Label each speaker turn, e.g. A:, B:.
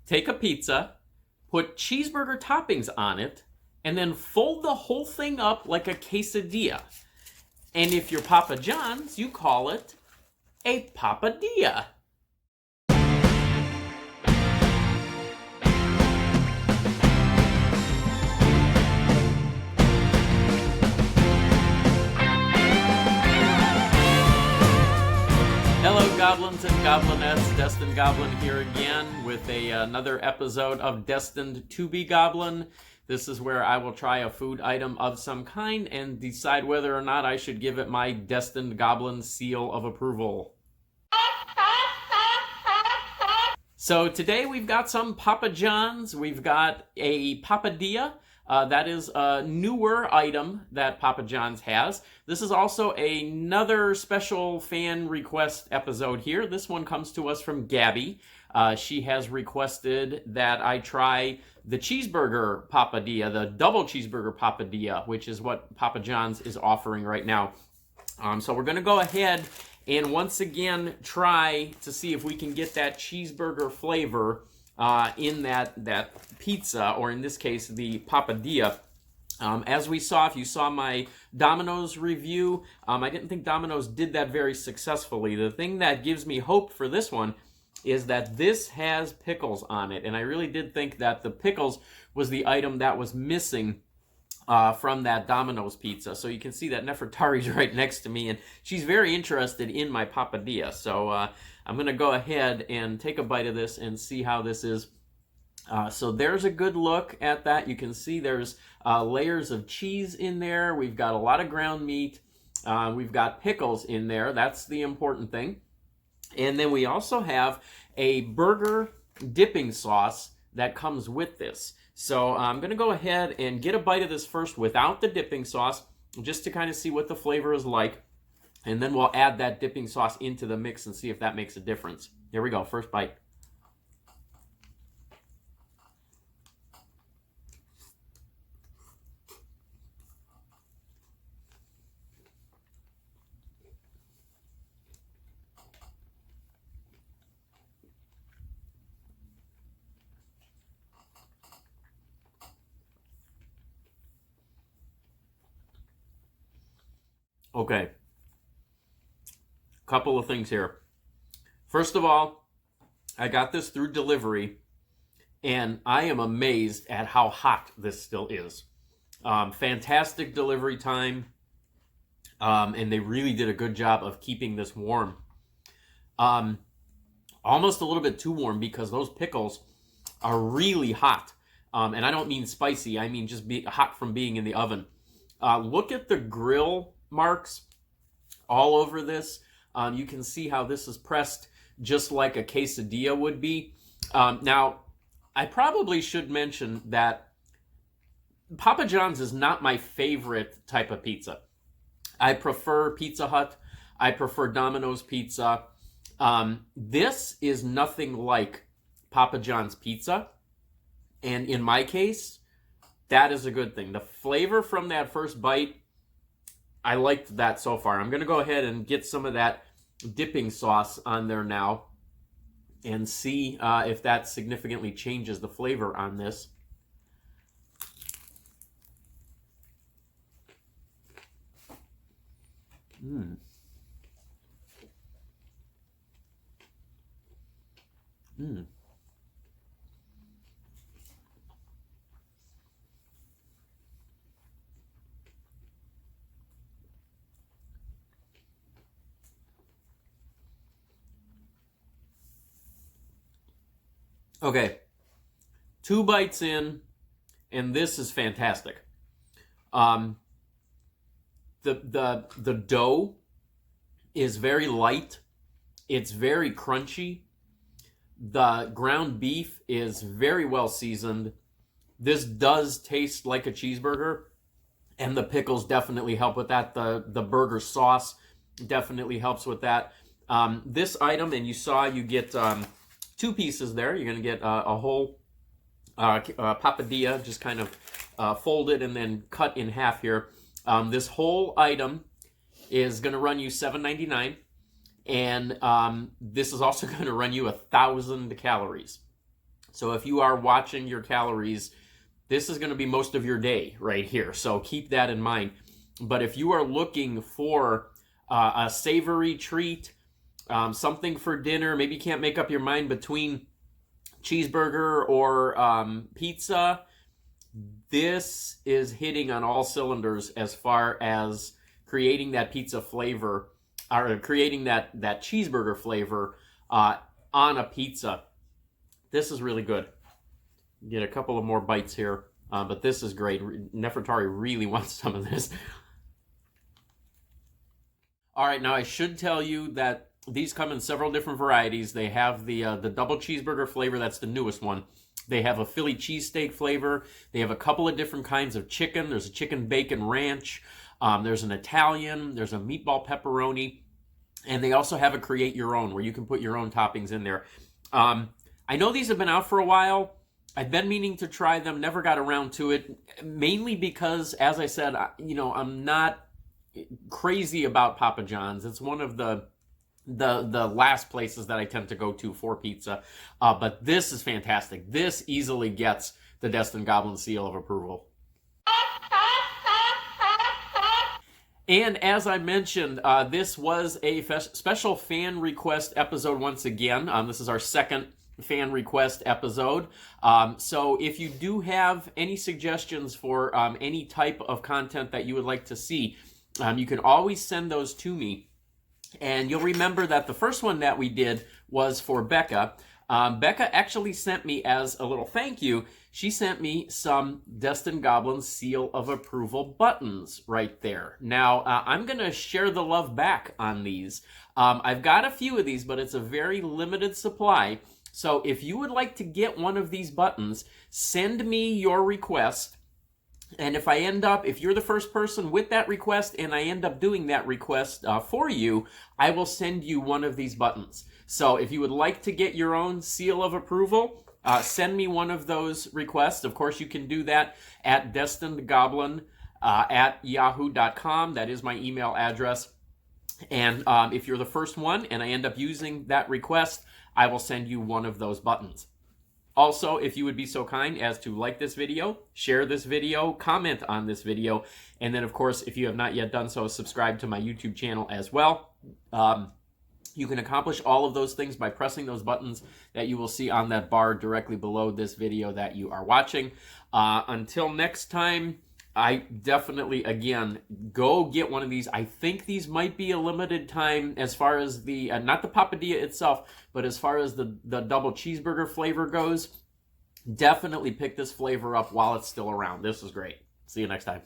A: take a pizza, put cheeseburger toppings on it, and then fold the whole thing up like a quesadilla. And if you're Papa John's, you call it a papadia. Hello, goblins and goblinettes. Destined Goblin here again with another episode of Destined to be Goblin. This is where I will try a food item of some kind and decide whether or not I should give it my Destined Goblin seal of approval. So today we've got some Papa John's. We've got a papadia. That is a newer item that Papa John's has. This is also another special fan request episode here. This one comes to us from Gabby. She has requested that I try the cheeseburger papadia, the double cheeseburger papadia, which is what Papa John's is offering right now. So we're going to go ahead and once again try to see if we can get that cheeseburger flavor in that pizza, or in this case, the papadia. As we saw, if you saw my Domino's review, I didn't think Domino's did that very successfully. The thing that gives me hope for this one is that this has pickles on it, and I really did think that the pickles was the item that was missing from that Domino's pizza. So you can see that Nefertari's right next to me, and she's very interested in my papadia. So I'm going to go ahead and take a bite of this and see how this is. So there's a good look at that. You can see there's layers of cheese in there. We've got a lot of ground meat. We've got pickles in there. That's the important thing. And then we also have a burger dipping sauce that comes with this. So I'm going to go ahead and get a bite of this first without the dipping sauce, just to kind of see what the flavor is like. And then we'll add that dipping sauce into the mix and see if that makes a difference. Here we go, first bite. Okay. Couple of things here. First of all, I got this through delivery, and I am amazed at how hot this still is. Fantastic delivery time, and they really did a good job of keeping this warm. Almost a little bit too warm because those pickles are really hot. And I don't mean spicy, I mean just hot from being in the oven. Look at the grill marks all over this. You can see how this is pressed just like a quesadilla would be. Now, I probably should mention that Papa John's is not my favorite type of pizza. I prefer Pizza Hut. I prefer Domino's pizza. This is nothing like Papa John's pizza. And in my case, that is a good thing. The flavor from that first bite, I liked that so far. I'm going to go ahead and get some of that dipping sauce on there now and see if that significantly changes the flavor on this. Mmm. Mmm. Okay, 2 bites in, and this is fantastic. The dough is very light. It's very crunchy. The ground beef is very well seasoned. This does taste like a cheeseburger, and the pickles definitely help with that. The burger sauce definitely helps with that. This item, and you saw you get 2 pieces there. You're going to get a whole papadia, just kind of folded and then cut in half here. This whole item is going to run you $7.99, and this is also going to run you 1,000 calories. So if you are watching your calories, this is going to be most of your day right here. So keep that in mind. But if you are looking for a savory treat, something for dinner, maybe you can't make up your mind between cheeseburger or pizza, this is hitting on all cylinders as far as creating that pizza flavor, or creating that cheeseburger flavor on a pizza. This is really good. Get a couple of more bites here, but this is great. Nefertari really wants some of this. All right, now I should tell you that these come in several different varieties. They have the double cheeseburger flavor. That's the newest one. They have a Philly cheesesteak flavor. They have a couple of different kinds of chicken. There's a chicken bacon ranch. There's an Italian. There's a meatball pepperoni. And they also have a create your own, where you can put your own toppings in there. I know these have been out for a while. I've been meaning to try them, never got around to it, mainly because, as I said, I'm not crazy about Papa John's. It's one of the last places that I tend to go to for pizza. But this is fantastic. This easily gets the Destined Goblin seal of approval. And as I mentioned, this was a special fan request episode once again. This is our second fan request episode. So if you do have any suggestions for any type of content that you would like to see, you can always send those to me. And you'll remember that the first one that we did was for Becca. Becca actually sent me, as a little thank you, she sent me some Destined Goblin seal of approval buttons right there. Now, I'm going to share the love back on these. I've got a few of these, but it's a very limited supply. So if you would like to get one of these buttons, send me your request. And if you're the first person with that request and I end up doing that request for you, I will send you one of these buttons. So if you would like to get your own seal of approval, send me one of those requests. Of course, you can do that at destinedgoblin at yahoo.com. That is my email address. And if you're the first one and I end up using that request, I will send you one of those buttons. Also, if you would be so kind as to like this video, share this video, comment on this video, and then, of course, if you have not yet done so, subscribe to my YouTube channel as well. You can accomplish all of those things by pressing those buttons that you will see on that bar directly below this video that you are watching. Until next time, I definitely, again, go get one of these. I think these might be a limited time as far as the, not the papadia itself, but as far as the double cheeseburger flavor goes. Definitely pick this flavor up while it's still around. This is great. See you next time.